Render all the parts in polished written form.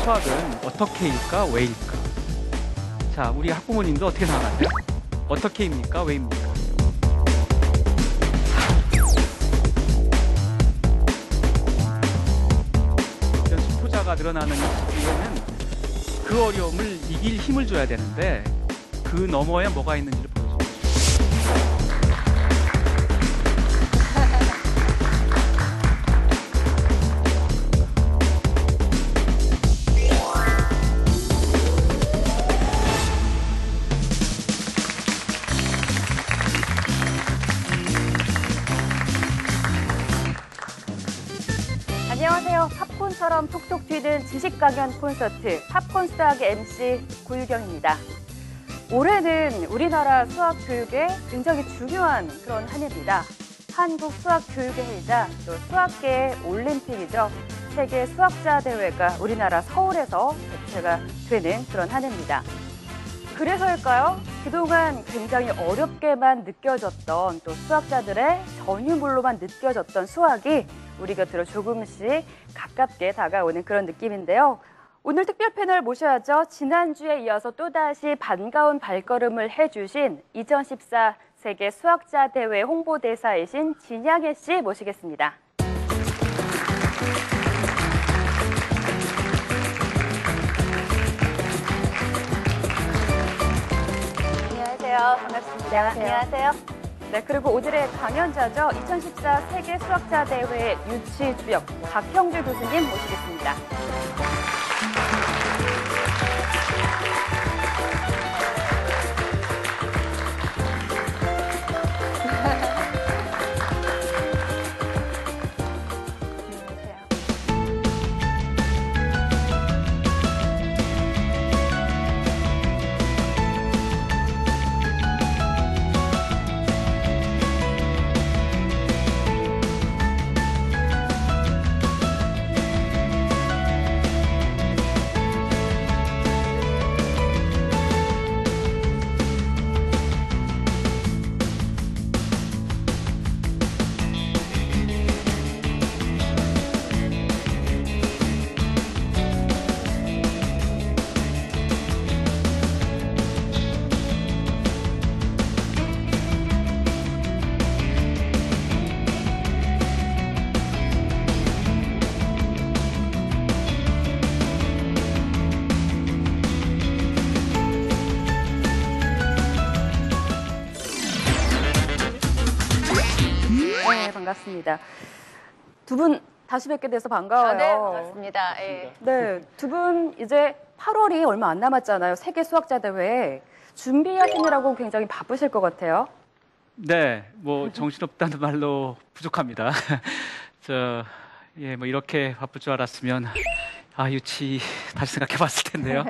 수학은 어떻게일까, 왜일까? 자, 우리 학부모님도 어떻게 생각하세요? 어떻게입니까, 왜입니까? 이런 수포자가 늘어나는 이 시기에는 그 어려움을 이길 힘을 줘야 되는데 그 너머에 뭐가 있는지를 보여줍니다. 안녕하세요. 팝콘처럼 톡톡 튀는 지식 강연 콘서트 팝콘 수학의 MC 고유경입니다. 올해는 우리나라 수학 교육에 굉장히 중요한 그런 한 해입니다. 한국 수학 교육의 해이자 또 수학계의 올림픽이죠. 세계 수학자 대회가 우리나라 서울에서 개최가 되는 그런 한 해입니다. 그래서일까요? 그동안 굉장히 어렵게만 느껴졌던 또 수학자들의 전유물로만 느껴졌던 수학이 우리 곁으로 조금씩 가깝게 다가오는 그런 느낌인데요. 오늘 특별 패널 모셔야죠. 지난주에 이어서 또다시 반가운 발걸음을 해주신 2014 세계 수학자 대회 홍보대사이신 진양혜 씨 모시겠습니다. 안녕하세요. 반갑습니다. 안녕하세요. 네, 그리고 오늘의 강연자죠. 2014 세계 수학자 대회 유치 주역 박형주 교수님 모시겠습니다. 반갑습니다. 두 분 다시 뵙게 돼서 반가워요. 네, 반갑습니다. 네. 네, 두 분 이제 8월이 얼마 안 남았잖아요. 세계 수학자 대회 준비하시느라고 굉장히 바쁘실 것 같아요. 네, 뭐 정신없다는 말로 부족합니다. 뭐 이렇게 바쁠 줄 알았으면 유치 다시 생각해봤을 텐데요.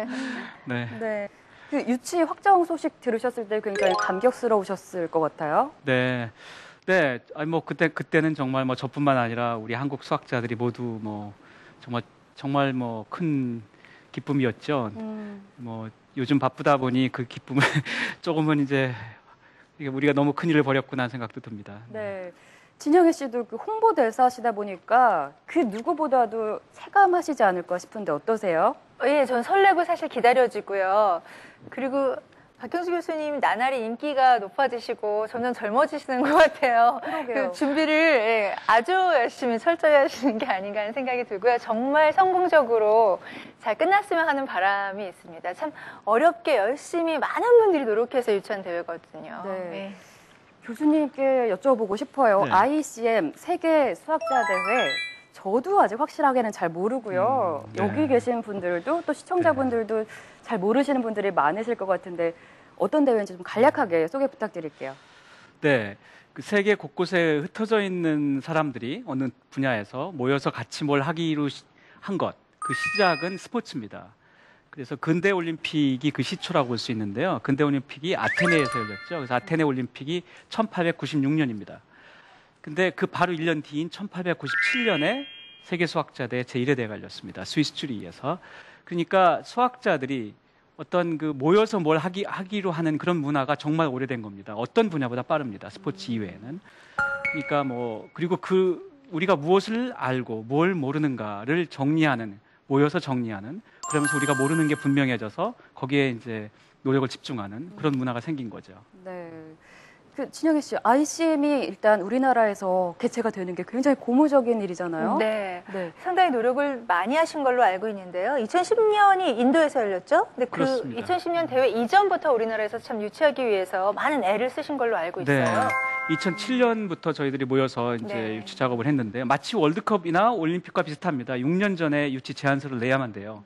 네. 네. 그 유치 확정 소식 들으셨을 때 굉장히 감격스러우셨을 것 같아요. 네. 네, 뭐 그때는 정말 뭐 저뿐만 아니라 우리 한국 수학자들이 모두 뭐 정말 뭐 큰 기쁨이었죠. 뭐 요즘 바쁘다 보니 그 기쁨을 조금은 이제 우리가 너무 큰 일을 벌였구나 생각도 듭니다. 네, 진영애 씨도 그 홍보대사시다 보니까 그 누구보다도 체감하시지 않을까 싶은데 어떠세요? 예, 전 설레고 사실 기다려지고요. 그리고 박형주 교수님 나날이 인기가 높아지시고 점점 젊어지시는 것 같아요. 그 준비를 아주 열심히 철저히 하시는 게 아닌가 하는 생각이 들고요. 정말 성공적으로 잘 끝났으면 하는 바람이 있습니다. 참 어렵게 열심히 많은 분들이 노력해서 유치한 대회거든요. 네. 네. 교수님께 여쭤보고 싶어요. 네. ICM 세계 수학자 대회 저도 아직 확실하게는 잘 모르고요. 네. 여기 계신 분들도 또 시청자분들도 잘 모르시는 분들이 많으실 것 같은데 어떤 대회인지 좀 간략하게 소개 부탁드릴게요. 네, 그 세계 곳곳에 흩어져 있는 사람들이 어느 분야에서 모여서 같이 뭘 하기로 한 것, 그 시작은 스포츠입니다. 그래서 근대 올림픽이 그 시초라고 볼 수 있는데요. 근대 올림픽이 아테네에서 열렸죠. 그래서 아테네 올림픽이 1896년입니다. 근데 그 바로 1년 뒤인 1897년에 세계 수학자대 제1회 대회가 열렸습니다. 스위스 쭈리히에서. 그러니까 수학자들이 어떤 그 모여서 뭘 하기로 하는 그런 문화가 정말 오래된 겁니다. 어떤 분야보다 빠릅니다. 스포츠 이외에는. 그러니까 그리고 우리가 무엇을 알고 뭘 모르는가를 모여서 정리하는 그러면서 우리가 모르는 게 분명해져서 거기에 이제 노력을 집중하는 그런 문화가 생긴 거죠. 네. 진영애 씨, ICM이 일단 우리나라에서 개최가 되는 게 굉장히 고무적인 일이잖아요. 네. 상당히 노력을 많이 하신 걸로 알고 있는데요. 2010년이 인도에서 열렸죠? 근데 그렇습니다. 2010년 대회 이전부터 우리나라에서 참 유치하기 위해서 많은 애를 쓰신 걸로 알고 있어요. 네. 2007년부터 저희들이 모여서 이제 유치 작업을 했는데 마치 월드컵이나 올림픽과 비슷합니다. 6년 전에 유치 제안서를 내야만 돼요.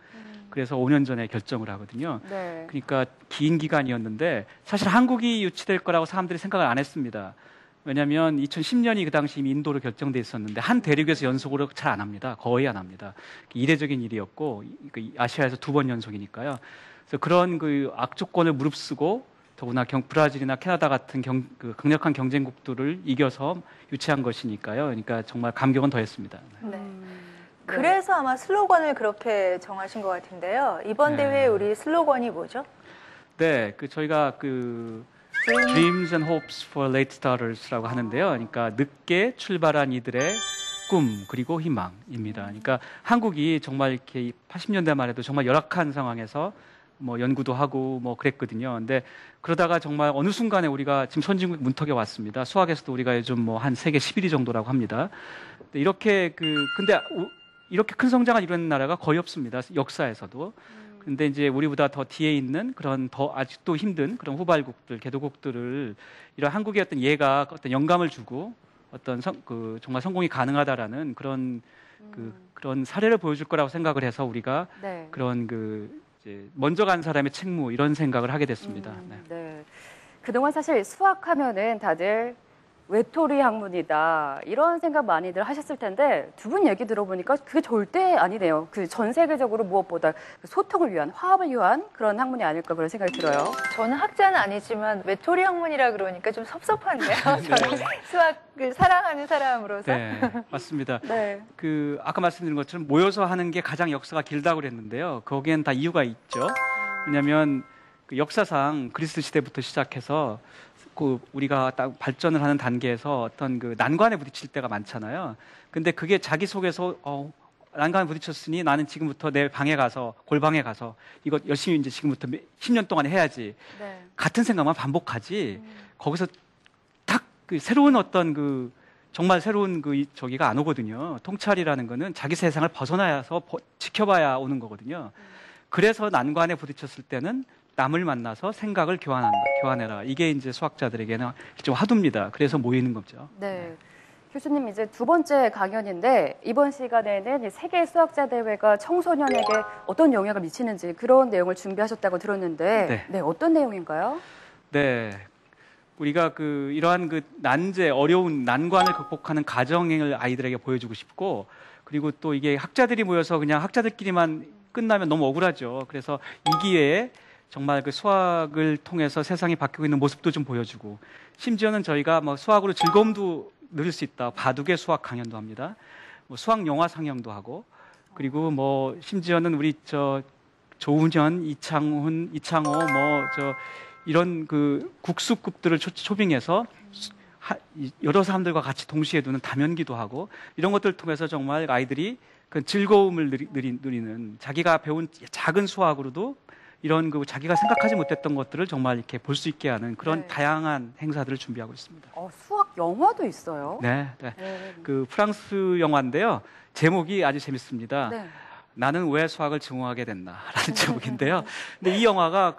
그래서 5년 전에 결정을 하거든요. 네. 그러니까 긴 기간이었는데 사실 한국이 유치될 거라고 사람들이 생각을 안 했습니다. 왜냐하면 2010년이 그 당시 이미 인도로 결정돼 있었는데 한 대륙에서 연속으로 잘 안 합니다. 거의 안 합니다. 이례적인 일이었고 아시아에서 2번 연속이니까요. 그래서 그런 그 악조건을 무릅쓰고 더구나 브라질이나 캐나다 같은 강력한 경쟁국들을 이겨서 유치한 것이니까요. 그러니까 정말 감격은 더했습니다. 네. 그래서 아마 슬로건을 그렇게 정하신 것 같은데요. 이번 대회 우리 슬로건이 뭐죠? 네, 저희가 Dreams and Hopes for Late Starters라고 하는데요. 그러니까 늦게 출발한 이들의 꿈 그리고 희망입니다. 그러니까 한국이 정말 이렇게 80년대 말에도 정말 열악한 상황에서 뭐 연구도 하고 뭐 그랬거든요. 근데 그러다가 정말 어느 순간에 우리가 지금 선진국 문턱에 왔습니다. 수학에서도 우리가 요즘 뭐 한 세계 11위 정도라고 합니다. 근데 이렇게 큰 성장을 이루는 나라가 거의 없습니다. 역사에서도. 근데 이제 우리보다 더 뒤에 있는 그런 더 아직도 힘든 그런 후발국들, 개도국들을 이런 한국의 어떤 예가 어떤 영감을 주고 어떤 정말 성공이 가능하다라는 그런 그런 사례를 보여줄 거라고 생각을 해서 우리가 그런 이제 먼저 간 사람의 책무 이런 생각을 하게 됐습니다. 네. 그동안 사실 수학하면은 다들 외톨이 학문이다 이런 생각 많이들 하셨을 텐데 두 분 얘기 들어보니까 그게 절대 아니네요. 전 세계적으로 무엇보다 소통을 위한 화합을 위한 그런 학문이 아닐까 그런 생각이 들어요. 저는 학자는 아니지만 외톨이 학문이라 그러니까 좀 섭섭한데요. 저는 수학을 사랑하는 사람으로서. 네, 맞습니다. 네. 아까 말씀드린 것처럼 모여서 하는 게 가장 역사가 길다고 그랬는데요. 거기엔 다 이유가 있죠. 왜냐하면 역사상 그리스 시대부터 시작해서 우리가 딱 발전을 하는 단계에서 어떤 난관에 부딪힐 때가 많잖아요. 근데 그게 자기 속에서 난관에 부딪혔으니 나는 지금부터 내 방에 가서 골방에 가서 이거 열심히 이제 지금부터 10년 동안 해야지. 같은 생각만 반복하지. 거기서 딱 새로운 어떤 정말 새로운 저기가 안 오거든요. 통찰이라는 거는 자기 세상을 벗어나서 지켜봐야 오는 거거든요. 그래서 난관에 부딪혔을 때는 남을 만나서 생각을 교환해라. 이게 이제 수학자들에게는 좀 화두입니다. 그래서 모이는 거죠. 네. 교수님 이제 두 번째 강연인데 이번 시간에는 세계 수학자 대회가 청소년에게 어떤 영향을 미치는지 그런 내용을 준비하셨다고 들었는데 어떤 내용인가요? 네. 우리가 이러한 어려운 난관을 극복하는 과정을 아이들에게 보여주고 싶고 그리고 또 이게 학자들이 모여서 그냥 학자들끼리만 끝나면 너무 억울하죠. 그래서 이 기회에 정말 수학을 통해서 세상이 바뀌고 있는 모습도 좀 보여주고 심지어는 저희가 수학으로 즐거움도 누릴 수 있다. 바둑의 수학 강연도 합니다. 수학 영화 상영도 하고 그리고 심지어는 우리 조훈현, 이창호 이런 국수급들을 초빙해서 여러 사람들과 같이 동시에 두는 다면기도 하고 이런 것들을 통해서 정말 아이들이 즐거움을 누리는 자기가 배운 작은 수학으로도 이런 자기가 생각하지 못했던 것들을 정말 이렇게 볼 수 있게 하는 그런 다양한 행사들을 준비하고 있습니다. 수학 영화도 있어요? 네. 프랑스 영화인데요. 제목이 아주 재밌습니다. 나는 왜 수학을 증오하게 됐나라는 제목인데요. 근데 이 영화가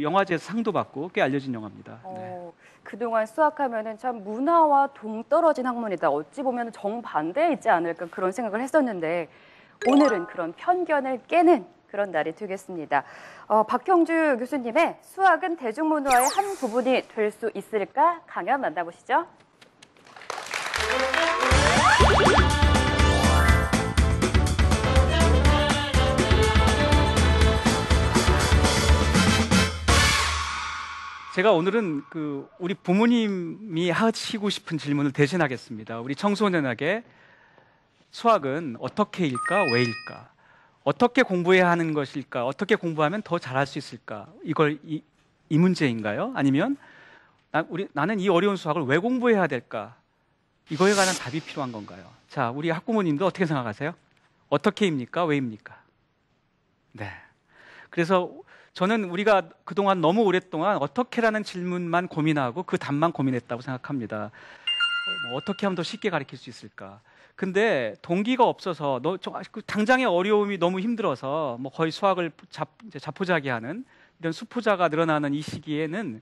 영화제에서 상도 받고 꽤 알려진 영화입니다. 그동안 수학하면은 참 문화와 동떨어진 학문이다. 어찌 보면 정반대에 있지 않을까 그런 생각을 했었는데 오늘은 그런 편견을 깨는 그런 날이 되겠습니다. 박형주 교수님의 수학은 대중문화의 한 부분이 될 수 있을까? 강연 만나보시죠. 제가 오늘은 우리 부모님이 하시고 싶은 질문을 대신하겠습니다. 우리 청소년에게 수학은 어떻게일까? 왜일까? 어떻게 공부해야 하는 것일까? 어떻게 공부하면 더 잘할 수 있을까? 이 문제인가요? 아니면 나는 이 어려운 수학을 왜 공부해야 될까? 이거에 관한 답이 필요한 건가요? 자, 우리 학부모님도 어떻게 생각하세요? 어떻게입니까? 왜입니까? 네. 그래서 저는 우리가 그동안 너무 오랫동안 어떻게라는 질문만 고민하고 그 답만 고민했다고 생각합니다. 어떻게 하면 더 쉽게 가르칠 수 있을까? 근데 동기가 없어서 당장의 어려움이 너무 힘들어서 뭐 거의 수학을 자포자기하는 이런 수포자가 늘어나는 이 시기에는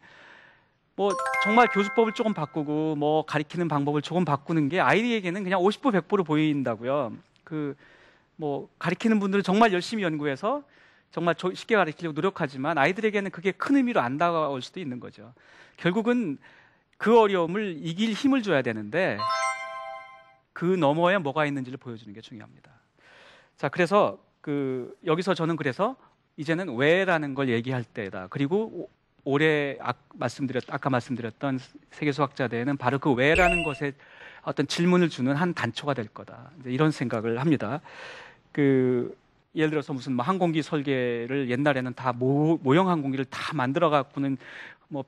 뭐 정말 교수법을 조금 바꾸고 뭐 가르치는 방법을 조금 바꾸는 게 아이에게는 그냥 50보 100보로 보인다고요. 뭐 가르치는 분들은 정말 열심히 연구해서 정말 쉽게 가르치려고 노력하지만 아이들에게는 그게 큰 의미로 안 다가올 수도 있는 거죠. 결국은 그 어려움을 이길 힘을 줘야 되는데 그 너머에 뭐가 있는지를 보여주는 게 중요합니다. 자, 그래서 여기서 저는 그래서 이제는 왜라는 걸 얘기할 때다. 그리고 올해 아까 말씀드렸던 세계 수학자 대회는 바로 그 왜라는 것에 어떤 질문을 주는 한 단초가 될 거다. 이제 이런 생각을 합니다. 예를 들어서 무슨 뭐 항공기 설계를 옛날에는 다 모형 항공기를 다 만들어 갖고는 뭐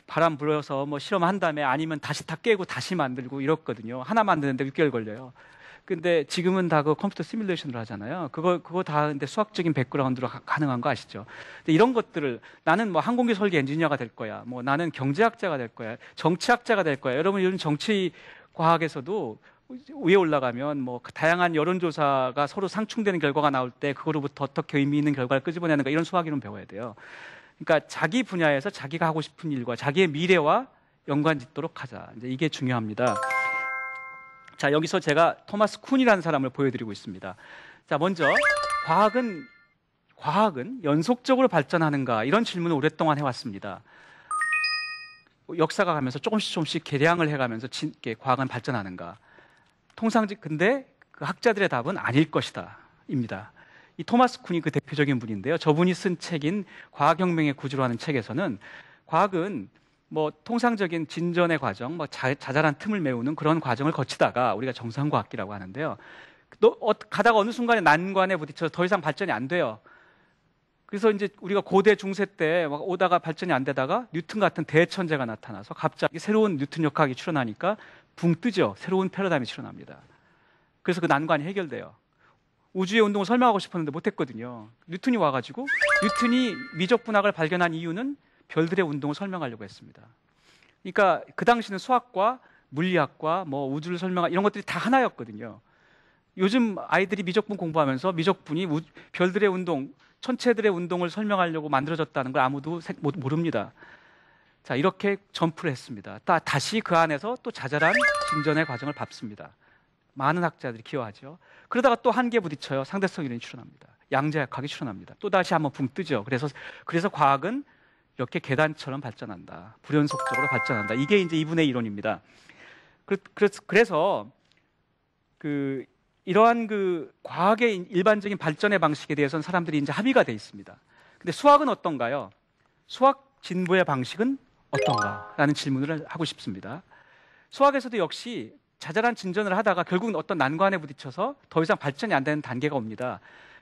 바람 불어서 뭐 실험한 다음에 아니면 다시 다 깨고 다시 만들고 이렇거든요. 하나 만드는데 6개월 걸려요. 근데 지금은 다 그 컴퓨터 시뮬레이션으로 하잖아요. 그거 다 근데 수학적인 백그라운드로 가능한 거 아시죠? 근데 이런 것들을 나는 뭐 항공기 설계 엔지니어가 될 거야. 뭐 나는 경제학자가 될 거야. 정치학자가 될 거야. 여러분 요즘 정치 과학에서도 위에 올라가면 뭐 다양한 여론조사가 서로 상충되는 결과가 나올 때 그거로부터 어떻게 의미 있는 결과를 끄집어내는가 이런 수학 이론 배워야 돼요. 그러니까 자기 분야에서 자기가 하고 싶은 일과 자기의 미래와 연관짓도록 하자. 이제 이게 중요합니다. 자, 여기서 제가 토마스 쿤이라는 사람을 보여드리고 있습니다. 자, 먼저 과학은 연속적으로 발전하는가 이런 질문을 오랫동안 해왔습니다. 역사가 가면서 조금씩 개량을 해가면서 과학은 발전하는가? 근데 그 학자들의 답은 아닐 것이다 입니다. 이 토마스 쿤이 그 대표적인 분인데요. 저분이 쓴 책인 과학혁명의 구조로 하는 책에서는 과학은 뭐 통상적인 진전의 과정, 뭐 자잘한 틈을 메우는 그런 과정을 거치다가 우리가 정상과학기라고 하는데요. 가다가 어느 순간에 난관에 부딪혀서 더 이상 발전이 안 돼요. 그래서 이제 우리가 고대 중세 때 막 오다가 발전이 안 되다가 뉴턴 같은 대천재가 나타나서 갑자기 새로운 뉴턴 역학이 출현하니까 붕 뜨죠. 새로운 패러다임이 출현합니다. 그래서 그 난관이 해결돼요. 우주의 운동을 설명하고 싶었는데 못했거든요. 뉴턴이 와가지고 뉴턴이 미적 분학을 발견한 이유는 별들의 운동을 설명하려고 했습니다. 그러니까 그 당시는 수학과 물리학과 뭐 우주를 설명한 이런 것들이 다 하나였거든요. 요즘 아이들이 미적분 공부하면서 미적분이 별들의 운동, 천체들의 운동을 설명하려고 만들어졌다는 걸 아무도 모릅니다. 자, 이렇게 점프를 했습니다. 다시 그 안에서 또 자잘한 진전의 과정을 밟습니다. 많은 학자들이 기여하죠. 그러다가 또 한계에 부딪혀요. 상대성 이론이 출현합니다. 양자역학이 출현합니다. 또 다시 한번 붕 뜨죠. 그래서 과학은 이렇게 계단처럼 발전한다. 불연속적으로 발전한다. 이게 이제 이분의 이론입니다. 그래서 이러한 과학의 일반적인 발전의 방식에 대해서는 사람들이 이제 합의가 돼 있습니다. 근데 수학은 어떤가요? 수학 진보의 방식은 어떤가라는 질문을 하고 싶습니다. 수학에서도 역시 자잘한 진전을 하다가 결국은 어떤 난관에 부딪혀서 더 이상 발전이 안 되는 단계가 옵니다.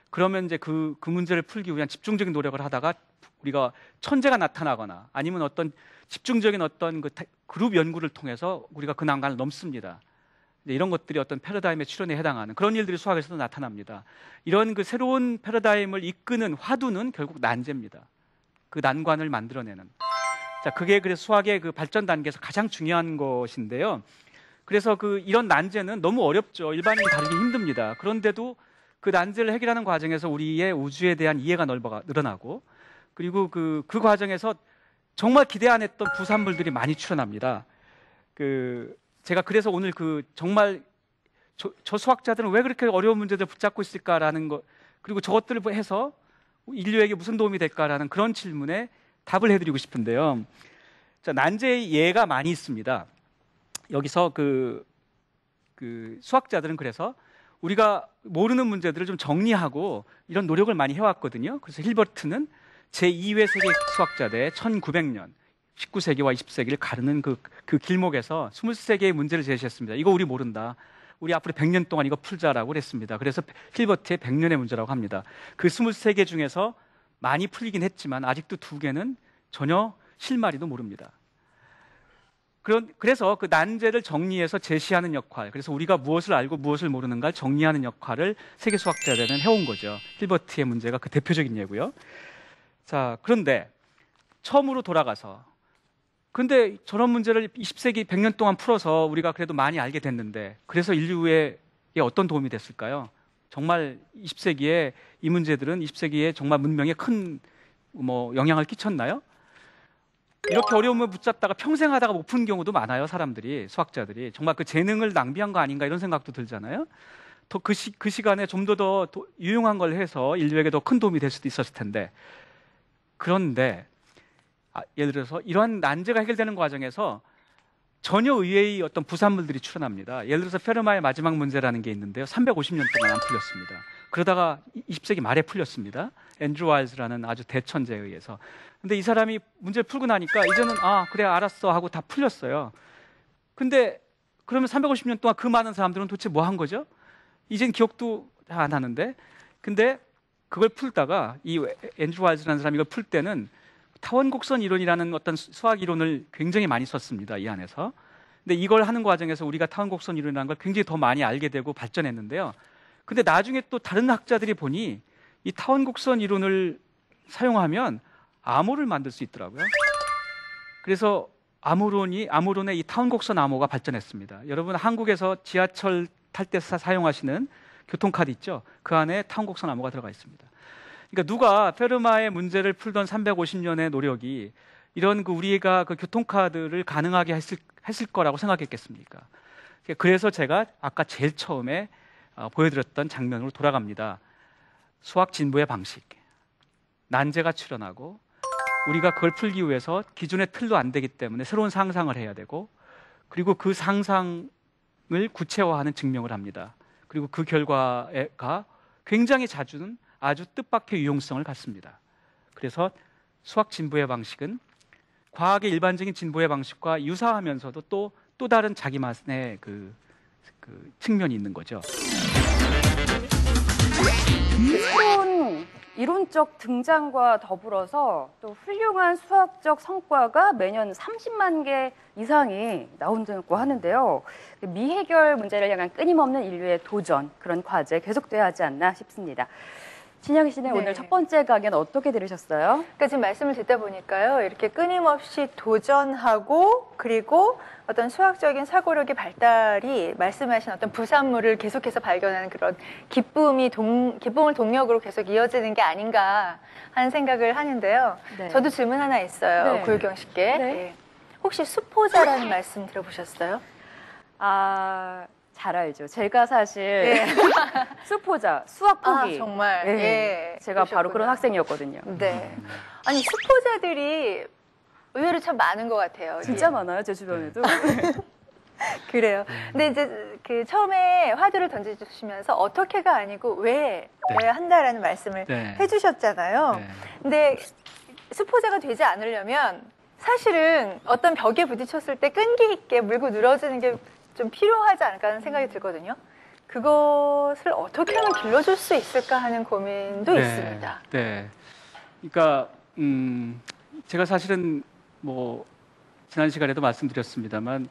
그러면 이제 그 문제를 풀기 위한 집중적인 노력을 하다가 우리가 천재가 나타나거나 아니면 어떤 집중적인 어떤 그룹 연구를 통해서 우리가 그 난관을 넘습니다. 이런 것들이 어떤 패러다임의 출현에 해당하는 그런 일들이 수학에서도 나타납니다. 이런 새로운 패러다임을 이끄는 화두는 결국 난제입니다. 그 난관을 만들어내는. 자, 그게 그래서 수학의 발전 단계에서 가장 중요한 것인데요. 그래서 이런 난제는 너무 어렵죠. 일반인이 다루기 힘듭니다. 그런데도 그 난제를 해결하는 과정에서 우리의 우주에 대한 이해가 늘어나고 그리고 그 과정에서 정말 기대 안 했던 부산물들이 많이 출현합니다. 제가 그래서 오늘 정말 저 수학자들은 왜 그렇게 어려운 문제들을 붙잡고 있을까라는 것, 그리고 저것들을 해서 인류에게 무슨 도움이 될까라는 그런 질문에 답을 해드리고 싶은데요. 자, 난제의 예가 많이 있습니다. 여기서 수학자들은 그래서 우리가 모르는 문제들을 좀 정리하고 이런 노력을 많이 해왔거든요. 그래서 힐버트는 제2회 세계 수학자대 1900년 19세기와 20세기를 가르는 그 길목에서 23개의 문제를 제시했습니다. 이거 우리 모른다. 우리 앞으로 100년 동안 이거 풀자라고 그랬습니다. 그래서 힐버트의 100년의 문제라고 합니다. 그 23개 중에서 많이 풀리긴 했지만 아직도 2개는 전혀 실마리도 모릅니다. 그래서 그 난제를 정리해서 제시하는 역할, 그래서 우리가 무엇을 알고 무엇을 모르는가를 정리하는 역할을 세계 수학자들은 해온 거죠. 힐버트의 문제가 그 대표적인 예고요. 자, 그런데 처음으로 돌아가서, 근데 저런 문제를 20세기 100년 동안 풀어서 우리가 그래도 많이 알게 됐는데, 그래서 인류에 어떤 도움이 됐을까요? 정말 20세기에 이 문제들은 20세기에 정말 문명에 큰 영향을 끼쳤나요? 이렇게 어려움을 붙잡다가 평생 하다가 못 푸는 경우도 많아요. 사람들이, 수학자들이. 정말 그 재능을 낭비한 거 아닌가 이런 생각도 들잖아요. 더 그 시간에 좀 더 유용한 걸 해서 인류에게 더 큰 도움이 될 수도 있었을 텐데. 그런데 예를 들어서 이러한 난제가 해결되는 과정에서 전혀 의외의 어떤 부산물들이 출현합니다. 예를 들어서 페르마의 마지막 문제라는 게 있는데요. 350년 동안 안 풀렸습니다. 그러다가 20세기 말에 풀렸습니다. 앤드루 와일즈라는 아주 대천재에 의해서. 근데 이 사람이 문제를 풀고 나니까 이제는 그래 알았어 하고 다 풀렸어요. 근데 그러면 350년 동안 그 많은 사람들은 도대체 뭐 한 거죠? 이젠 기억도 다 안 하는데. 근데 그걸 풀다가 이 앤드루 와일즈라는 사람이 이걸 풀 때는 타원곡선 이론이라는 어떤 수학 이론을 굉장히 많이 썼습니다. 이 안에서. 근데 이걸 하는 과정에서 우리가 타원곡선 이론이라는 걸 굉장히 더 많이 알게 되고 발전했는데요. 근데 나중에 또 다른 학자들이 보니 이 타원곡선 이론을 사용하면 암호를 만들 수 있더라고요. 그래서 암호론의 이 타원곡선 암호가 발전했습니다. 여러분 한국에서 지하철 탈 때 사용하시는 교통카드 있죠? 그 안에 타원곡선 암호가 들어가 있습니다. 그러니까 누가 페르마의 문제를 풀던 350년의 노력이 이런 우리가 그 교통카드를 가능하게 했을 거라고 생각했겠습니까? 그래서 제가 아까 제일 처음에 보여드렸던 장면으로 돌아갑니다. 수학 진보의 방식. 난제가 출현하고 우리가 그걸 풀기 위해서 기존의 틀도 안 되기 때문에 새로운 상상을 해야 되고, 그리고 그 상상을 구체화하는 증명을 합니다. 그리고 그 결과가 굉장히 자주는 아주 뜻밖의 유용성을 갖습니다. 그래서 수학 진보의 방식은 과학의 일반적인 진보의 방식과 유사하면서도 또 다른 자기만의 그 측면이 있는 거죠. 새로운 이론적 등장과 더불어서 또 훌륭한 수학적 성과가 매년 30만 개 이상이 나온다고 하는데요. 미해결 문제를 향한 끊임없는 인류의 도전, 그런 과제 계속돼야 하지 않나 싶습니다. 진영 씨는 네. 오늘 첫 번째 강연 어떻게 들으셨어요? 그러니까 지금 말씀을 듣다 보니까요, 이렇게 끊임없이 도전하고 그리고 어떤 수학적인 사고력의 발달이 말씀하신 어떤 부산물을 계속해서 발견하는 그런 기쁨을 동력으로 계속 이어지는 게 아닌가 하는 생각을 하는데요. 네. 저도 질문 하나 있어요, 네. 고유경 씨께. 네. 예. 혹시 수포자라는 말씀 들어보셨어요? 잘 알죠. 제가 사실 네. 수포자, 수학 포기. 정말. 예. 제가 바로 그러셨구나. 그런 학생이었거든요. 네. 아니, 수포자들이 의외로 참 많은 것 같아요. 진짜 많아요, 제 주변에도. 그래요. 근데 이제 처음에 화두를 던져주시면서 어떻게가 아니고 왜 한다라는 말씀을 해주셨잖아요. 네. 근데 수포자가 되지 않으려면 사실은 어떤 벽에 부딪혔을 때 끈기 있게 물고 늘어지는 게 좀 필요하지 않을까 하는 생각이 들거든요. 그것을 어떻게 하면 길러줄 수 있을까 하는 고민도 있습니다. 네. 그러니까 제가 사실은 지난 시간에도 말씀드렸습니다만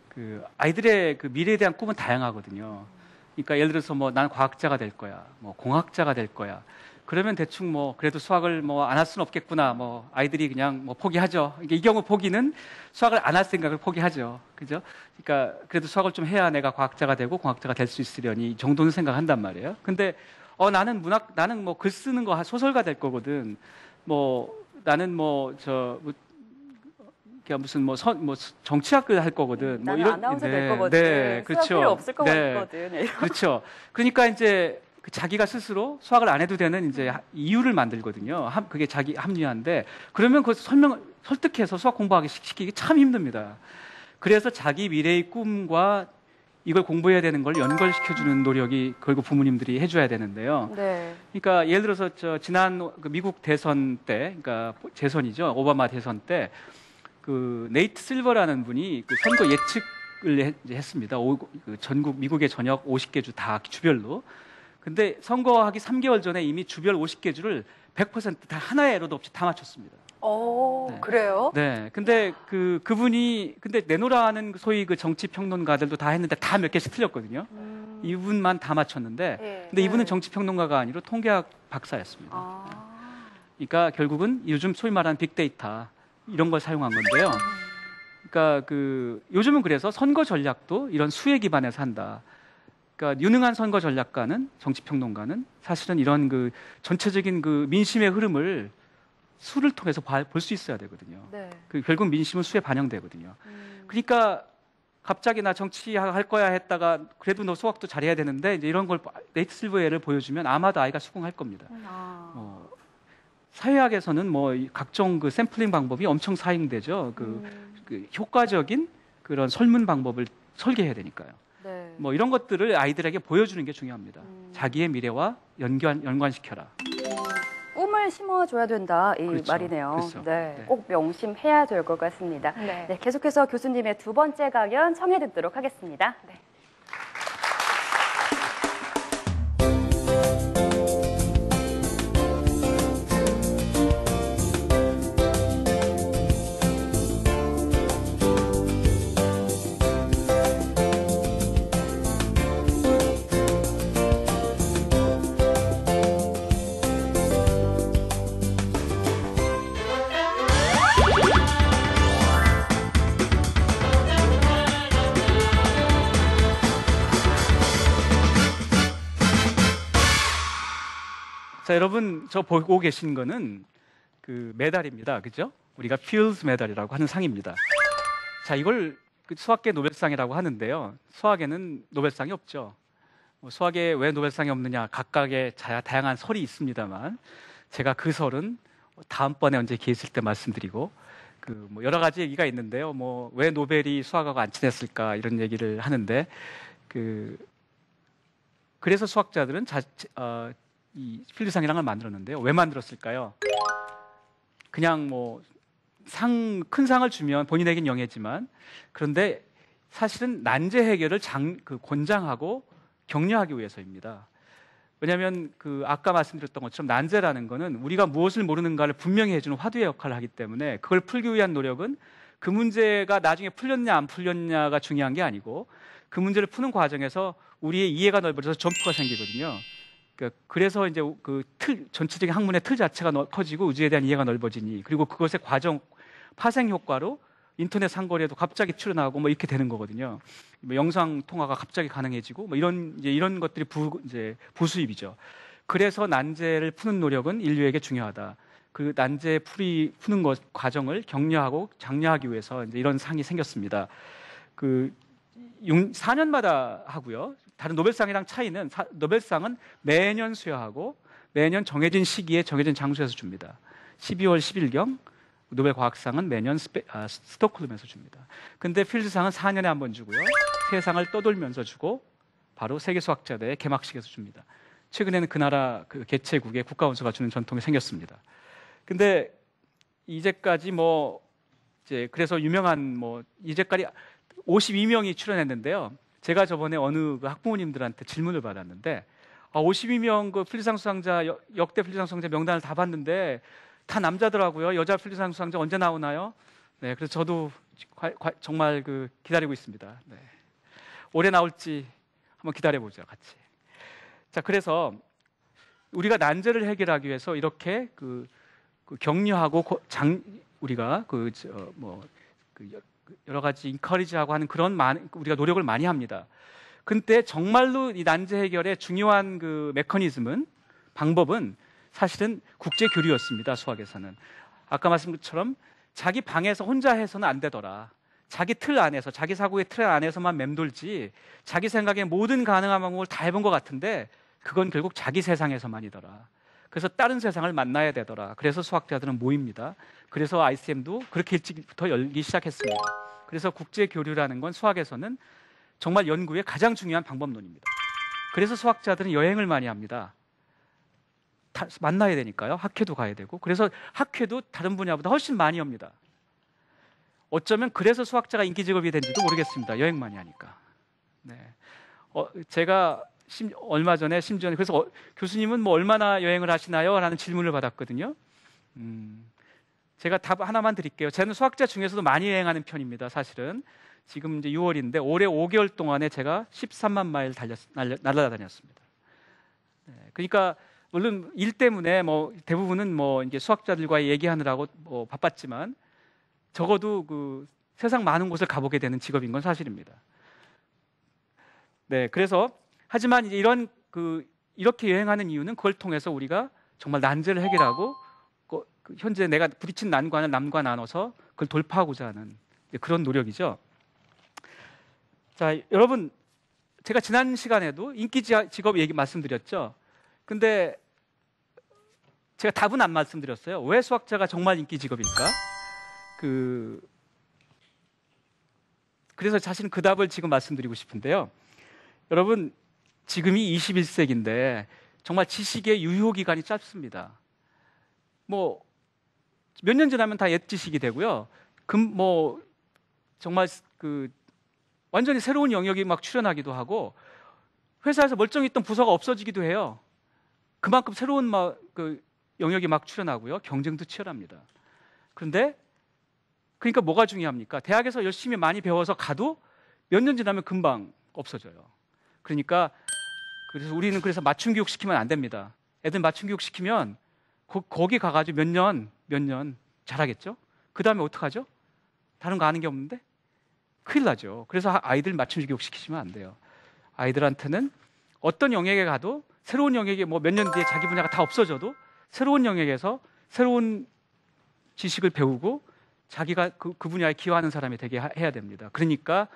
그 아이들의 그 미래에 대한 꿈은 다양하거든요. 그러니까 예를 들어서 난 과학자가 될 거야, 공학자가 될 거야. 그러면 대충 그래도 수학을 안 할 수는 없겠구나. 아이들이 그냥 포기하죠. 이 경우 포기는 수학을 안 할 생각을 포기하죠. 그죠? 그러니까 그래도 수학을 좀 해야 내가 과학자가 되고 공학자가 될 수 있으려니 이 정도는 생각한단 말이에요. 근데 나는 글 쓰는 거 소설가 될 거거든. 나는 무슨 정치학을 할 거거든. 나는 아나운서 될 거거든. 네, 그렇죠. 수학 필요 없을 것 같거든. 그렇죠. 그러니까 이제 자기가 스스로 수학을 안 해도 되는 이제 이유를 만들거든요. 그게 자기 합리화인데, 그러면 그 설득해서 수학 공부하기 시키기 참 힘듭니다. 그래서 자기 미래의 꿈과 이걸 공부해야 되는 걸 연결시켜주는 노력이 결국 부모님들이 해줘야 되는데요. 네. 그러니까 예를 들어서 지난 미국 대선 때, 그러니까 재선이죠. 오바마 대선 때 그 네이트 실버라는 분이 그 선거 예측을 했습니다. 전국 미국의 전역 50개 주 다 주별로. 근데 선거하기 3개월 전에 이미 주별 50개 주를 100% 다 하나의 에러도 없이 다 맞췄습니다. 오, 네. 그래요? 네. 근데 그분이 근데 내노라는 소위 그 정치 평론가들도 다 했는데 다 몇 개씩 틀렸거든요. 이분만 다 맞췄는데 예. 근데 이분은 정치 평론가가 아니라 통계학 박사였습니다. 그러니까 결국은 요즘 소위 말하는 빅데이터 이런 걸 사용한 건데요. 그러니까 요즘은 그래서 선거 전략도 이런 수에 기반해서 한다. 그러니까 유능한 선거 전략가는 정치 평론가는 사실은 이런 전체적인 민심의 흐름을 수를 통해서 볼 수 있어야 되거든요. 네. 결국 민심은 수에 반영되거든요. 그러니까 갑자기 나 정치할 거야 했다가 그래도 너 수학도 잘해야 되는데 이제 이런 걸 네이트 실버웨어를 보여주면 아마도 아이가 수긍할 겁니다. 사회학에서는 뭐 각종 샘플링 방법이 엄청 사용되죠. 효과적인 그런 설문 방법을 설계해야 되니까요. 네. 뭐 이런 것들을 아이들에게 보여주는 게 중요합니다. 자기의 미래와 연관시켜라. 꿈을 심어줘야 된다 이 그렇죠. 말이네요. 그렇죠. 네. 네. 꼭 명심해야 될 것 같습니다. 네. 네, 계속해서 교수님의 두 번째 강연 청해 듣도록 하겠습니다. 네. 자, 여러분 저 보고 계신 거는 메달입니다. 그죠? 우리가 필즈 메달이라고 하는 상입니다. 자, 이걸 수학계 노벨상이라고 하는데요. 수학에는 노벨상이 없죠. 수학에 왜 노벨상이 없느냐 각각의 다양한 설이 있습니다만 제가 그 설은 다음번에 언제 기회 있을 때 말씀드리고 뭐 여러 가지 얘기가 있는데요. 뭐 왜 노벨이 수학하고 안 친했을까 이런 얘기를 하는데 그래서 수학자들은 이 필드상이라는 걸 만들었는데요. 왜 만들었을까요? 그냥 뭐 큰 상을 주면 본인에겐 영예지만 그런데 사실은 난제 해결을 권장하고 격려하기 위해서입니다. 왜냐하면 아까 말씀드렸던 것처럼 난제라는 거는 우리가 무엇을 모르는가를 분명히 해주는 화두의 역할을 하기 때문에 그걸 풀기 위한 노력은 그 문제가 나중에 풀렸냐 안 풀렸냐가 중요한 게 아니고 그 문제를 푸는 과정에서 우리의 이해가 넓어져서 점프가 생기거든요. 그래서 이제 전체적인 학문의 틀 자체가 커지고 우주에 대한 이해가 넓어지니 그리고 그것의 파생 효과로 인터넷 상거래도 갑자기 출현하고 뭐 이렇게 되는 거거든요. 뭐 영상 통화가 갑자기 가능해지고 뭐 이런 것들이 부수입이죠. 그래서 난제를 푸는 노력은 인류에게 중요하다. 그 난제 푸는 과정을 격려하고 장려하기 위해서 이제 이런 상이 생겼습니다. 4년마다 하고요. 다른 노벨상이랑 차이는 노벨상은 매년 수여하고 매년 정해진 시기에 정해진 장소에서 줍니다. 12월 10일경 노벨 과학상은 매년 스톡홀름에서 줍니다. 근데 필드상은 4년에 한 번 주고요. 세상을 떠돌면서 주고 바로 세계수학자대회 개막식에서 줍니다. 최근에는 그 나라 개최국의 국가원수가 주는 전통이 생겼습니다. 근데 이제까지 그래서 유명한 이제까지 52명이 출연했는데요. 제가 저번에 어느 학부모님들한테 질문을 받았는데 52명 필드상 수상자 역대 필드상 수상자 명단을 다 봤는데 다 남자더라고요. 여자 필드상 수상자 언제 나오나요? 네, 그래서 저도 정말 기다리고 있습니다. 네. 올해 나올지 한번 기다려보죠, 같이. 자, 그래서 우리가 난제를 해결하기 위해서 이렇게 격려하고 우리가 여러 가지 인커리지하고 하는 그런 우리가 노력을 많이 합니다. 근데 정말로 이 난제 해결의 중요한 방법은 사실은 국제 교류였습니다. 수학에서는. 아까 말씀드린 것처럼 자기 방에서 혼자 해서는 안 되더라. 자기 틀 안에서, 자기 사고의 틀 안에서만 맴돌지 자기 생각에 모든 가능한 방법을 다 해본 것 같은데 그건 결국 자기 세상에서만이더라. 그래서 다른 세상을 만나야 되더라. 그래서 수학자들은 모입니다. 그래서 ICM도 그렇게 일찍부터 열기 시작했습니다. 그래서 국제 교류라는 건 수학에서는 정말 연구의 가장 중요한 방법론입니다. 그래서 수학자들은 여행을 많이 합니다. 만나야 되니까요. 학회도 가야 되고. 그래서 학회도 다른 분야보다 훨씬 많이 옵니다. 어쩌면 그래서 수학자가 인기 직업이 된지도 모르겠습니다. 여행 많이 하니까. 네. 제가 얼마 전에 심지어는 교수님은 얼마나 여행을 하시나요? 라는 질문을 받았거든요. 제가 답 하나만 드릴게요. 저는 수학자 중에서도 많이 여행하는 편입니다. 사실은 지금 이제 6월인데 올해 5개월 동안에 제가 13만 마일 날아다녔습니다. 네, 그러니까 물론 일 때문에 뭐 대부분은 뭐 이제 수학자들과 얘기하느라고 뭐 바빴지만 적어도 그 세상 많은 곳을 가보게 되는 직업인 건 사실입니다. 네, 그래서 하지만 이제 이렇게 여행하는 이유는 그걸 통해서 우리가 정말 난제를 해결하고 현재 내가 부딪힌 난관을 남과 나눠서 그걸 돌파하고자 하는 그런 노력이죠. 자, 여러분, 제가 지난 시간에도 인기 직업 얘기 말씀드렸죠. 근데 제가 답은 안 말씀드렸어요. 왜 수학자가 정말 인기 직업일까? 그래서 사실 그 답을 지금 말씀드리고 싶은데요. 여러분, 지금이 21세기인데 정말 지식의 유효 기간이 짧습니다. 뭐 몇 년 지나면 다 옛 지식이 되고요. 정말 완전히 새로운 영역이 막 출현하기도 하고 회사에서 멀쩡히 있던 부서가 없어지기도 해요. 그만큼 새로운 영역이 막 출현하고요. 경쟁도 치열합니다. 그러니까 뭐가 중요합니까? 대학에서 열심히 많이 배워서 가도 몇 년 지나면 금방 없어져요. 그래서 우리는 맞춤 교육 시키면 안 됩니다. 애들 맞춤 교육 시키면 거기 가가지고 몇 년 잘하겠죠? 그 다음에 어떡하죠? 다른 거 아는 게 없는데? 큰일 나죠. 그래서 아이들 맞춤 교육 시키시면 안 돼요. 아이들한테는 어떤 영역에 가도 새로운 영역에 몇 년 뒤에 자기 분야가 다 없어져도 새로운 영역에서 새로운 지식을 배우고 자기가 그 분야에 기여하는 사람이 되게 해야 됩니다. 그래서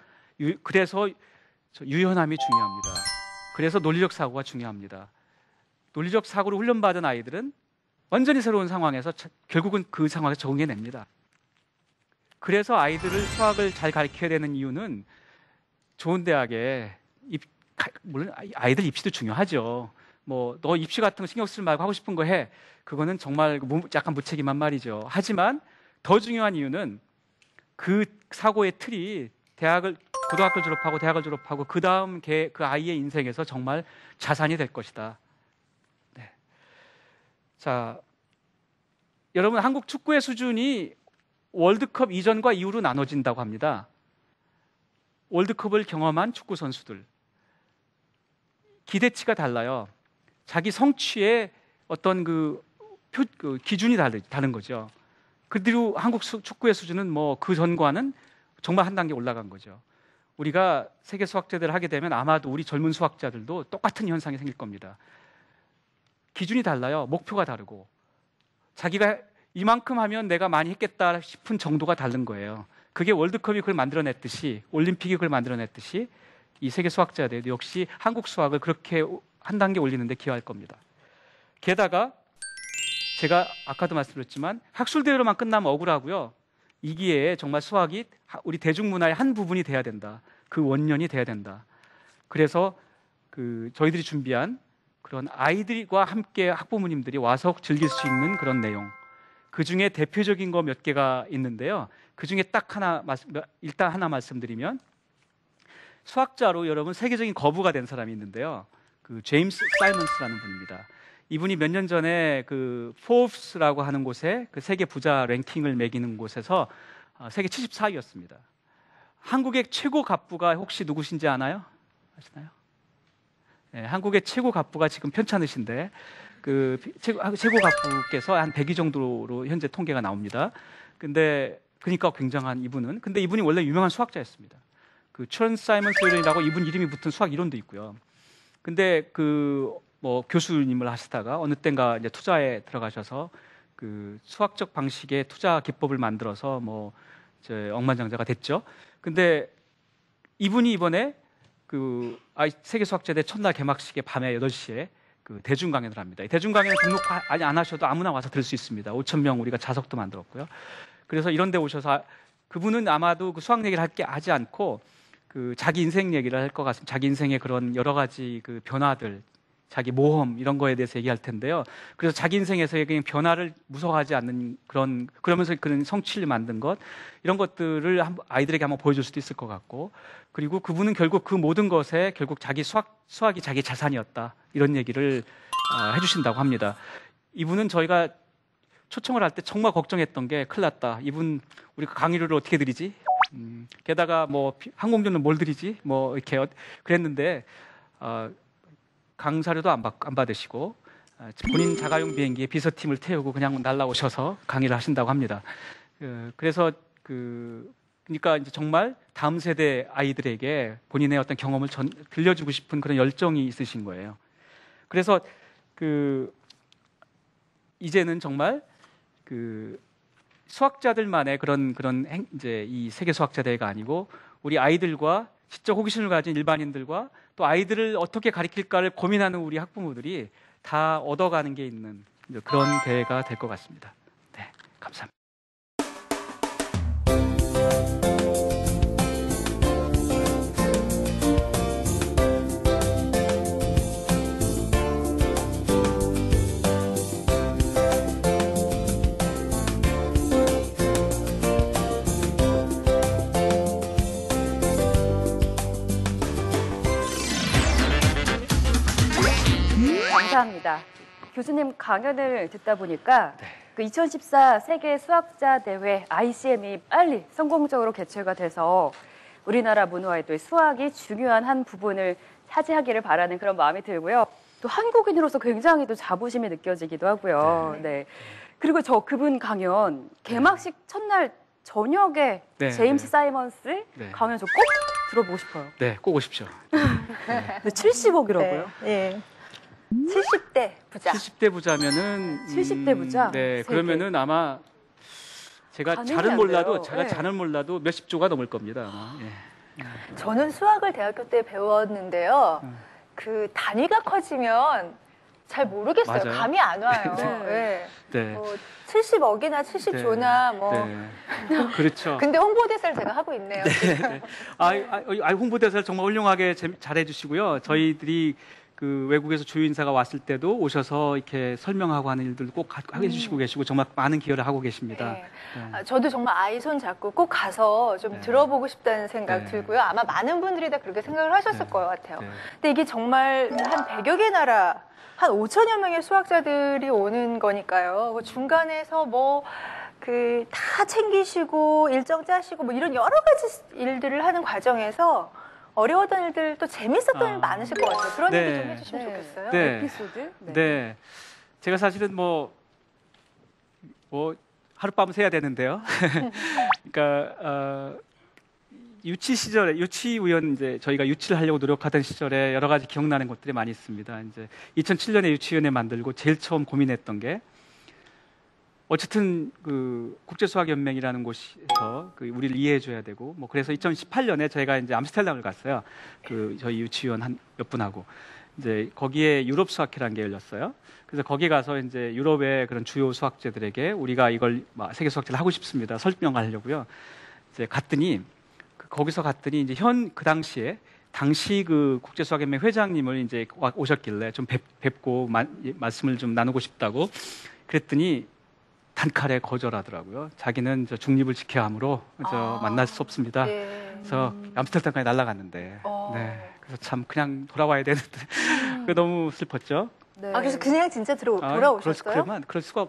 유연함이 중요합니다. 그래서 논리적 사고가 중요합니다. 논리적 사고를 훈련받은 아이들은 완전히 새로운 상황에서 결국은 그 상황에 적응해냅니다. 그래서 아이들을 수학을 잘 가르쳐야 되는 이유는 좋은 대학에 물론 아이들 입시도 중요하죠. 너 입시 같은 거 신경 쓰지 말고 하고 싶은 거 해. 그거는 정말 약간 무책임한 말이죠. 하지만 더 중요한 이유는 그 사고의 틀이 고등학교를 졸업하고 대학을 졸업하고 그 다음 그 아이의 인생에서 정말 자산이 될 것이다. 네. 자, 여러분, 한국 축구의 수준이 월드컵 이전과 이후로 나눠진다고 합니다. 월드컵을 경험한 축구 선수들 기대치가 달라요. 자기 성취의 어떤 기준이 다른 거죠. 그대로 한국 축구의 수준은 그 전과는 정말 한 단계 올라간 거죠. 우리가 세계 수학제대를 하게 되면 아마도 우리 젊은 수학자들도 똑같은 현상이 생길 겁니다. 기준이 달라요. 목표가 다르고 자기가 이만큼 하면 내가 많이 했겠다 싶은 정도가 다른 거예요. 그게 월드컵이 그걸 만들어냈듯이 올림픽이 그걸 만들어냈듯이 이 세계 수학자들도 역시 한국 수학을 그렇게 한 단계 올리는 데 기여할 겁니다. 게다가 제가 아까도 말씀드렸지만 학술대회로만 끝나면 억울하고요. 이 기회에 정말 수학이 우리 대중문화의 한 부분이 돼야 된다. 그 원년이 돼야 된다. 그래서 저희들이 준비한 그런 아이들과 함께 학부모님들이 와서 즐길 수 있는 그런 내용. 그 중에 대표적인 거 몇 개가 있는데요. 그 중에 일단 하나 말씀드리면 수학자로 여러분 세계적인 거부가 된 사람이 있는데요. 제임스 사이먼스라는 분입니다. 이분이 몇 년 전에 포브스라고 하는 곳에 세계 부자 랭킹을 매기는 곳에서 세계 74위였습니다. 한국의 최고 갑부가 혹시 누구신지 아시나요? 네, 한국의 최고 갑부가 지금 편찮으신데 최고 갑부께서 한 100위 정도로 현재 통계가 나옵니다. 그러니까 굉장한 이분은. 근데 이분이 원래 유명한 수학자였습니다. 천 사이먼스 이론이라고 이분 이름이 붙은 수학 이론도 있고요. 근데 교수님을 하시다가 어느 땐가 이제 투자에 들어가셔서 수학적 방식의 투자 기법을 만들어서 억만장자가 됐죠. 근데 이분이 이번에 세계 수학제대 첫날 개막식에 밤에 8시에 대중 강연을 합니다. 이 대중 강연을 등록 안 하셔도 아무나 와서 들을 수 있습니다. 5,000명 우리가 좌석도 만들었고요. 그래서 이런 데 오셔서 그분은 아마도 수학 얘기를 하지 않고 자기 인생 얘기를 할 것 같습니다. 자기 인생의 그런 여러 가지 변화들, 자기 모험 이런 거에 대해서 얘기할 텐데요. 그래서 자기 인생에서의 그냥 변화를 무서워하지 않는 그러면서 그런 성취를 만든 것 이런 것들을 아이들에게 한번 보여줄 수도 있을 것 같고, 그리고 그분은 결국 그 모든 것에 결국 자기 수학이 자기 자산이었다 이런 얘기를 해주신다고 합니다. 이분은 저희가 초청을 할 때 정말 걱정했던 게 큰일 났다. 이분 우리 강의료를 어떻게 드리지? 게다가 뭐 항공료는 뭘 드리지? 뭐 이렇게 그랬는데 강사료도 안 받으시고 본인 자가용 비행기에 비서팀을 태우고 그냥 날라오셔서 강의를 하신다고 합니다. 그래서 그러니까 이제 정말 다음 세대 아이들에게 본인의 어떤 경험을 들려주고 싶은 그런 열정이 있으신 거예요. 그래서 이제는 정말 수학자들만의 그런 이제 이 세계 수학자 대회가 아니고 우리 아이들과 시적 호기심을 가진 일반인들과 또 아이들을 어떻게 가르칠까를 고민하는 우리 학부모들이 다 얻어가는 게 있는 그런 대회가 될 것 같습니다. 네, 감사합니다. 감사합니다. 교수님 강연을 듣다 보니까 그 2014 세계 수학자 대회 ICM이 빨리 성공적으로 개최가 돼서 우리나라 문화에도 수학이 중요한 한 부분을 차지하기를 바라는 그런 마음이 들고요. 또 한국인으로서 굉장히 또 자부심이 느껴지기도 하고요. 네. 그리고 그분 강연 개막식 첫날 저녁에 제임스 사이먼스 강연 저 꼭 들어보고 싶어요. 네, 꼭 오십시오. 70억이라고요? 네. 70대 부자. 70대 부자면은 70대 부자? 네, 세계. 그러면은 아마 제가 가능이 잘은 안 몰라도 돼요. 잘은 몰라도 몇십 조가 넘을 겁니다. 아마. 저는 수학을 대학교 때 배웠는데요. 그 단위가 커지면 잘 모르겠어요. 맞아요. 감이 안 와요. 네. 네. 뭐 70억이나 70조나 뭐. 네. 그렇죠. 근데 홍보대사를 제가 하고 있네요. 네. 홍보대사를 정말 훌륭하게 잘해주시고요. 저희들이 외국에서 주요 인사가 왔을 때도 오셔서 이렇게 설명하고 하는 일들 꼭 해주시고 계시고 정말 많은 기여를 하고 계십니다. 네. 네. 저도 정말 아이 손 잡고 꼭 가서 좀 들어보고 싶다는 생각 들고요. 아마 많은 분들이 다 그렇게 생각을 하셨을 것 같아요. 근데 이게 정말 한 100여 개 나라, 한 5천여 명의 수학자들이 오는 거니까요. 그 중간에서 다 챙기시고 일정 짜시고 뭐 이런 여러 가지 일들을 하는 과정에서 어려웠던 일들 또 재밌었던 일 많으실 것 같아요. 그런 얘기 좀 해주시면 좋겠어요. 네. 에피소드? 네. 제가 사실은 뭐 하룻밤 새야 되는데요. 그러니까 유치 시절에 유치위원 이제 저희가 유치를 하려고 노력하던 시절에 여러 가지 기억나는 것들이 많이 있습니다. 이제 2007년에 유치위원회 만들고 제일 처음 고민했던 게 어쨌든 국제수학연맹이라는 곳에서 우리를 이해해줘야 되고 뭐 그래서 2018년에 저희가 이제 암스테르담을 갔어요. 저희 유치위원 몇 분하고 이제 거기에 유럽 수학회라는 게 열렸어요. 그래서 거기 가서 이제 유럽의 그런 주요 수학자들에게 우리가 이걸 세계 수학자를 하고 싶습니다. 설명하려고요. 이제 거기서 갔더니 이제 그 당시에 국제수학연맹 회장님을 이제 오셨길래 좀 뵙고 말씀을 좀 나누고 싶다고 그랬더니 단칼에 거절하더라고요. 자기는 중립을 지켜야 하므로 만날 수 없습니다. 네. 그래서 암스테르담까지 날아갔는데, 네. 그래서 참 그냥 돌아와야 되는데 너무 슬펐죠. 네. 그래서 그냥 진짜 돌아오셨어요?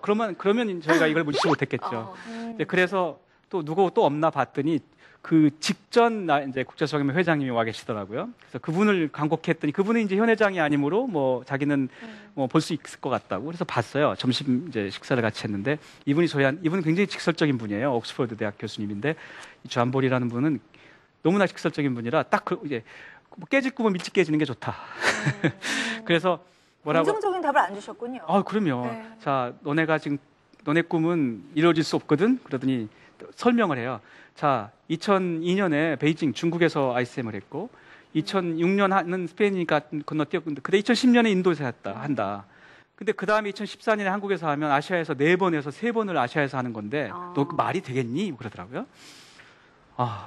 그러면 저희가 이걸 무시 못했겠죠. 그래서 또 누구 또 없나 봤더니 그 직전 이제 국제수학연맹 회장님이 와 계시더라고요. 그래서 그분을 간곡했더니 그분은 이제 현 회장이 아니므로 뭐 자기는 뭐 볼 수 있을 것 같다고 그래서 봤어요. 점심 이제 식사를 같이 했는데 이분은 굉장히 직설적인 분이에요. 옥스퍼드 대학 교수님인데 이 존볼이라는 분은 너무나 직설적인 분이라 이제 깨질 꿈은 일찍 깨지는 게 좋다. 그래서 긍정적인 답을 안 주셨군요. 그럼요. 네. 자, 너네 꿈은 이루어질 수 없거든. 그러더니 설명을 해요. 자, 2002년에 베이징 중국에서 ICM을 했고 2006년은 스페인이니까 건너뛰었는데 그때 2010년에 인도에서 한다. 근데 그 다음에 2014년에 한국에서 하면 아시아에서 4번에서 3번을 아시아에서 하는 건데 너 말이 되겠니? 그러더라고요.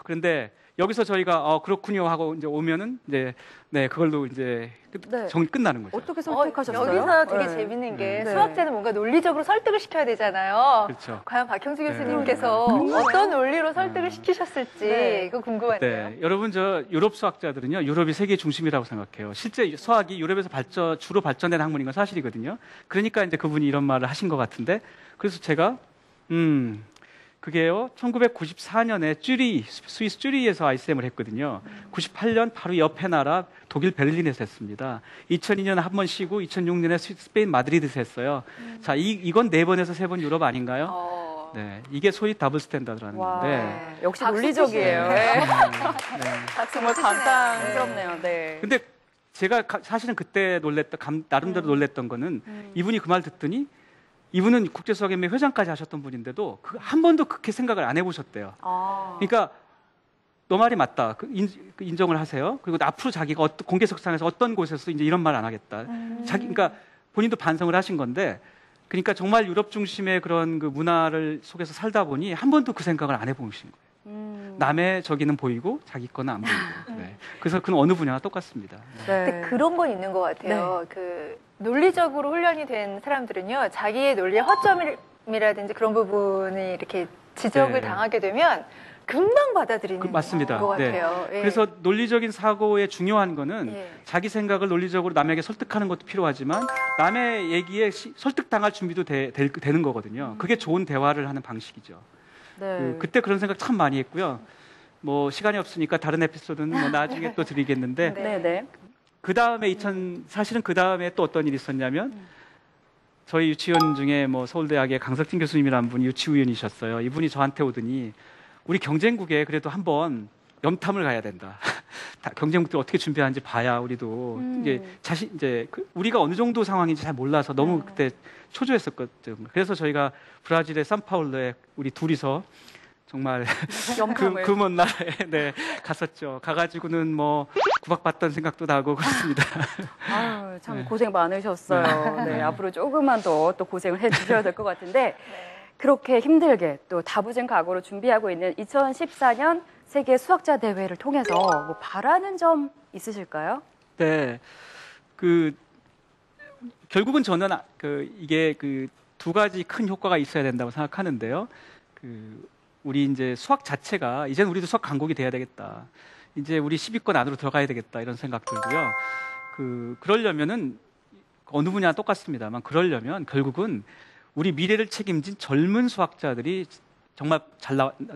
그런데 여기서 저희가 그렇군요 하고 이제 오면은 이제 네 그걸로 이제 네. 정리 끝나는 거죠. 어떻게 선택하셨어요? 여기서 되게 네. 재밌는 게 네. 수학자는 뭔가 논리적으로 설득을 시켜야 되잖아요. 그렇죠. 과연 박형수 네. 교수님께서 어떤 논리로 설득을 시키셨을지 네. 이거 궁금하네요. 네, 여러분 저 유럽 수학자들은요 유럽이 세계 중심이라고 생각해요. 실제 수학이 유럽에서 주로 발전된 학문인 건 사실이거든요. 그러니까 이제 그분이 이런 말을 하신 것 같은데 그래서 제가 그게요 1994년에 스위스 쭈리히에서 ICM을 했거든요. 98년 바로 옆에 나라 독일 베를린에서 했습니다. 2002년에 한 번 쉬고 2006년에 스페인 마드리드에서 했어요. 자, 이건 4번에서 3번 유럽 아닌가요? 네, 이게 소위 더블 스탠다드라는 와, 건데. 역시 박수 논리적이에요. 치시네요. 네. 네. 정말 감탄스럽네요. 네. 근데 제가 사실은 그때 나름대로 놀랬던 거는 이분이 그 말 듣더니 이분은 국제수학연맹 회장까지 하셨던 분인데도 한 번도 그렇게 생각을 안 해보셨대요. 그러니까 너 말이 맞다. 인정을 하세요. 그리고 앞으로 자기가 공개석상에서 어떤 곳에서 이제 이런 말 안 하겠다. 그러니까 본인도 반성을 하신 건데, 그러니까 정말 유럽 중심의 그런 그 문화를 속에서 살다 보니 한 번도 그 생각을 안 해보신 거예요. 남의 저기는 보이고 자기 거는 안 보이고. 네. 그래서 그건 어느 분야나 똑같습니다. 네. 근데 그런 건 있는 것 같아요. 그 논리적으로 훈련이 된 사람들은요, 자기의 논리의 허점이라든지 그런 부분이 이렇게 지적을 네. 당하게 되면 금방 받아들이는 맞습니다. 것 네. 같아요. 예. 그래서 논리적인 사고의 중요한 거는 예. 자기 생각을 논리적으로 남에게 설득하는 것도 필요하지만 남의 얘기에 설득당할 준비도 되는 거거든요. 그게 좋은 대화를 하는 방식이죠. 네. 그때 그런 생각 참 많이 했고요. 뭐 시간이 없으니까 다른 에피소드는 뭐 나중에 또 드리겠는데 네. 네, 네. 그 다음에 사실은 그 다음에 또 어떤 일이 있었냐면 저희 유치원 중에 뭐 서울대학의 강석진 교수님이라는 분이 유치위원이셨어요. 이분이 저한테 오더니 우리 경쟁국에 그래도 한번 염탐을 가야 된다. 경쟁국들 어떻게 준비하는지 봐야 우리도 이제 우리가 어느 정도 상황인지 잘 몰라서 너무 그때 초조했었거든요. 그래서 저희가 브라질의 산파울루에 우리 둘이서 정말 염탐을. 그 먼 나라에 네, 갔었죠. 가가지고는 뭐 구박받던 생각도 나고 그렇습니다. 아유, 참 네. 고생 많으셨어요. 네, 앞으로 조금만 더 또 고생을 해주셔야 될 것 같은데 그렇게 힘들게 또 다부진 각오로 준비하고 있는 2014년 세계 수학자 대회를 통해서 뭐 바라는 점 있으실까요? 네, 결국은 저는 이게 두 가지 큰 효과가 있어야 된다고 생각하는데요. 우리 이제 수학 자체가 이제는 우리도 수학 강국이 돼야 되겠다. 이제 우리 10위권 안으로 들어가야 되겠다 이런 생각 들고요. 그러려면은 어느 분야나 똑같습니다만 그러려면 결국은 우리 미래를 책임진 젊은 수학자들이 정말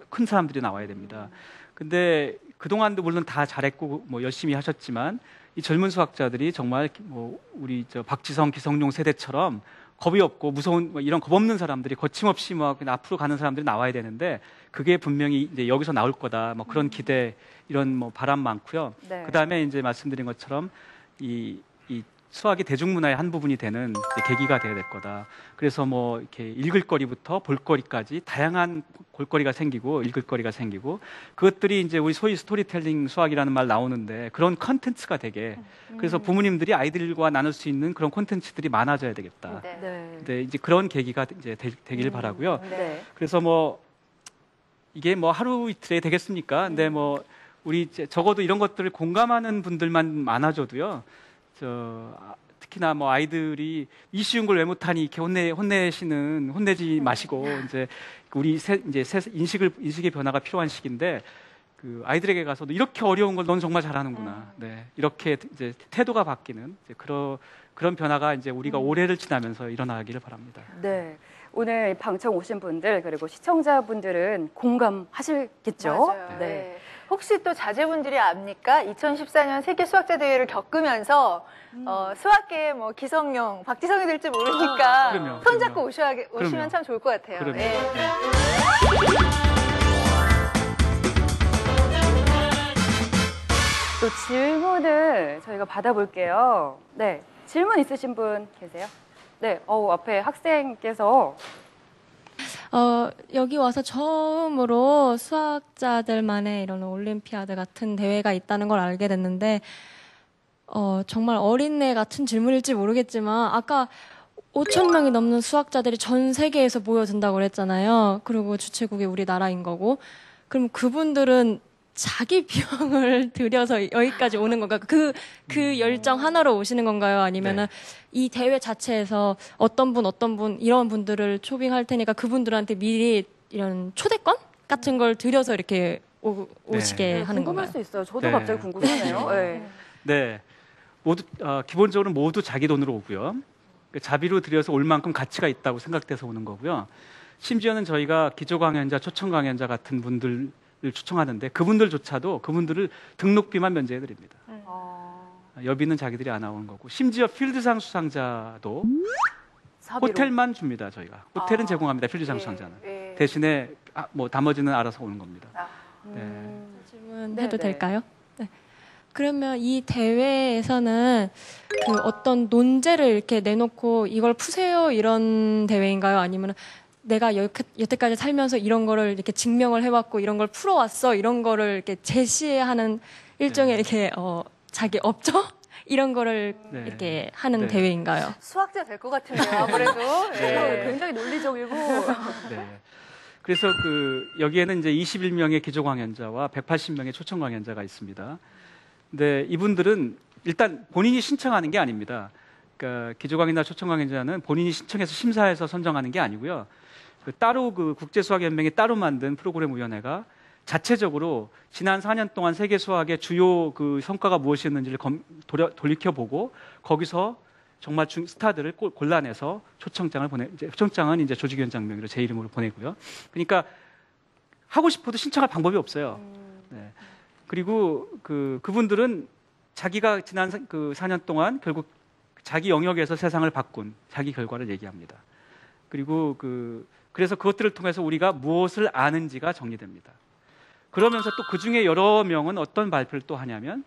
큰 사람들이 나와야 됩니다. 근데 그동안도 물론 다 잘했고 뭐 열심히 하셨지만 이 젊은 수학자들이 정말 뭐 우리 박지성, 기성용 세대처럼 겁이 없고 무서운 이런 겁 없는 사람들이 거침없이 뭐 그냥 앞으로 가는 사람들이 나와야 되는데 그게 분명히 이제 여기서 나올 거다. 뭐 그런 기대 이런 뭐 바람 많고요. 네. 그다음에 이제 말씀드린 것처럼 이 수학이 대중문화의 한 부분이 되는 계기가 돼야 될 거다. 그래서 뭐 이렇게 읽을거리부터 볼거리까지 다양한 볼거리가 생기고 읽을거리가 생기고 그것들이 이제 우리 소위 스토리텔링 수학이라는 말 나오는데 그런 컨텐츠가 되게 그래서 부모님들이 아이들과 나눌 수 있는 그런 컨텐츠들이 많아져야 되겠다. 네. 네. 네, 이제 그런 계기가 이제 되길 바라고요. 네. 그래서 뭐 이게 뭐 하루 이틀에 되겠습니까? 근데 뭐 우리 이제 적어도 이런 것들을 공감하는 분들만 많아져도요. 특히나 뭐 아이들이 이 쉬운 걸 왜 못하니 이렇게 혼내지 마시고 이제 우리 인식의 변화가 필요한 시기인데 아이들에게 가서도 이렇게 어려운 걸 넌 정말 잘하는구나. 네, 이렇게 이제 태도가 바뀌는 이제 그런 변화가 이제 우리가 올해를 지나면서 일어나기를 바랍니다. 네. 오늘 방청 오신 분들 그리고 시청자분들은 공감하시겠죠? 맞아요. 네. 네. 혹시 또 자제분들이 압니까? 2014년 세계 수학자 대회를 겪으면서 수학계 뭐 기성용, 박지성이 될지 모르니까 그럼요, 손잡고 그럼요. 오시면 그럼요. 참 좋을 것 같아요. 그럼요. 네. 네. 또 질문을 저희가 받아볼게요. 네. 질문 있으신 분 계세요? 네. 앞에 학생께서 여기 와서 처음으로 수학자들만의 이런 올림피아드 같은 대회가 있다는 걸 알게 됐는데, 정말 어린애 같은 질문일지 모르겠지만, 아까 5천 명이 넘는 수학자들이 전 세계에서 모여든다고 그랬잖아요. 그리고 주최국이 우리나라인 거고. 그럼 그분들은 자기 비용을 들여서 여기까지 오는 건가요? 그 열정 하나로 오시는 건가요? 아니면은 이 대회 자체에서 어떤 분 이런 분들을 초빙할 테니까 그분들한테 미리 이런 초대권 같은 걸 들여서 이렇게 오시게 하는 궁금할 건가요? 수 있어요. 저도 네. 갑자기 궁금하네요. 네. 네, 모두 기본적으로 모두 자기 돈으로 오고요. 자비로 들여서 올 만큼 가치가 있다고 생각돼서 오는 거고요. 심지어는 저희가 기조 강연자, 초청 강연자 같은 분들을 초청하는데 그분들조차도 그분들을 등록비만 면제해 드립니다. 여비는 자기들이 안 나오는 거고, 심지어 필드상 수상자도 사비로. 호텔만 줍니다. 저희가 호텔은 제공합니다. 필드상 수상자는 대신에 뭐 나머지는 알아서 오는 겁니다. 질문해도 네네. 될까요? 네. 그러면 이 대회에서는 그 어떤 논제를 이렇게 내놓고 이걸 푸세요 이런 대회인가요? 아니면 내가 여태까지 살면서 이런 거를 이렇게 증명을 해왔고 이런 걸 풀어왔어 이런 거를 이렇게 제시하는 일종의 이렇게 자기 업적 이런 거를 이렇게 하는 대회인가요? 수학자 될 것 같은데요, 아무래도. 네. 굉장히 논리적이고. 네. 그래서 여기에는 이제 21명의 기조 강연자와 180명의 초청 강연자가 있습니다. 근데 이분들은 일단 본인이 신청하는 게 아닙니다. 그러니까 기조 강연자, 초청 강연자는 본인이 신청해서 심사해서 선정하는 게 아니고요. 따로 국제수학연맹이 따로 만든 프로그램 위원회가 자체적으로 지난 4년 동안 세계 수학의 주요 성과가 무엇이었는지를 돌이켜보고 거기서 정말 스타들을 골라내서 초청장은 이제 조직위원장 명의로 제 이름으로 보내고요. 그러니까 하고 싶어도 신청할 방법이 없어요. 네. 그리고 그분들은 자기가 지난 4년 동안 결국 자기 영역에서 세상을 바꾼 자기 결과를 얘기합니다. 그리고 그래서 그것들을 통해서 우리가 무엇을 아는지가 정리됩니다. 그러면서 또 그 중에 여러 명은 어떤 발표를 또 하냐면,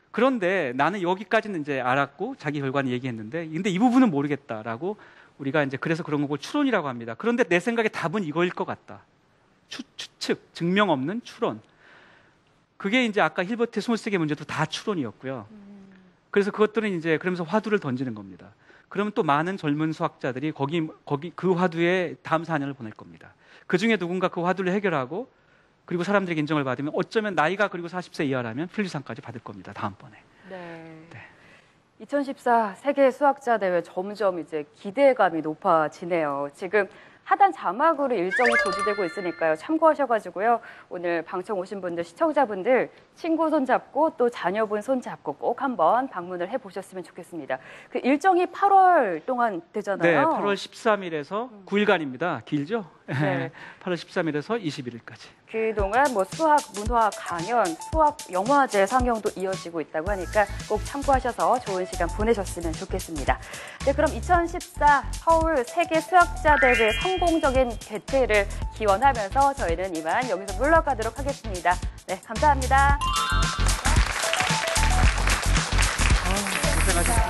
그런데 나는 여기까지는 이제 알았고 자기 결과는 얘기했는데, 근데 이 부분은 모르겠다라고 우리가 이제 그래서 그런 걸 추론이라고 합니다. 그런데 내 생각에 답은 이거일 것 같다. 추측, 증명 없는 추론. 그게 이제 아까 힐버트의 23개 문제도 다 추론이었고요. 그래서 그것들은 이제 그러면서 화두를 던지는 겁니다. 그러면 또 많은 젊은 수학자들이 거기 그 화두에 다음 4년을 보낼 겁니다. 그 중에 누군가 그 화두를 해결하고 그리고 사람들에게 인정을 받으면 어쩌면 나이가 그리고 40세 이하라면 필리상까지 받을 겁니다. 다음번에. 네. 2014 세계 수학자 대회 점점 이제 기대감이 높아지네요. 지금 하단 자막으로 일정이 고지되고 있으니까요. 참고하셔가지고요. 오늘 방청 오신 분들, 시청자분들 친구 손잡고 또 자녀분 손잡고 꼭 한번 방문을 해보셨으면 좋겠습니다. 그 일정이 8월 동안 되잖아요. 네, 8월 13일에서 9일간입니다. 길죠? 네. 8월 13일에서 21일까지. 그동안 뭐 수학, 문화 강연, 수학 영화제 상영도 이어지고 있다고 하니까 꼭 참고하셔서 좋은 시간 보내셨으면 좋겠습니다. 네, 그럼 2014 서울 세계 수학자 대회 성공적인 개최를 기원하면서 저희는 이만 여기서 물러가도록 하겠습니다. 네, 감사합니다. 고생하셨습니다.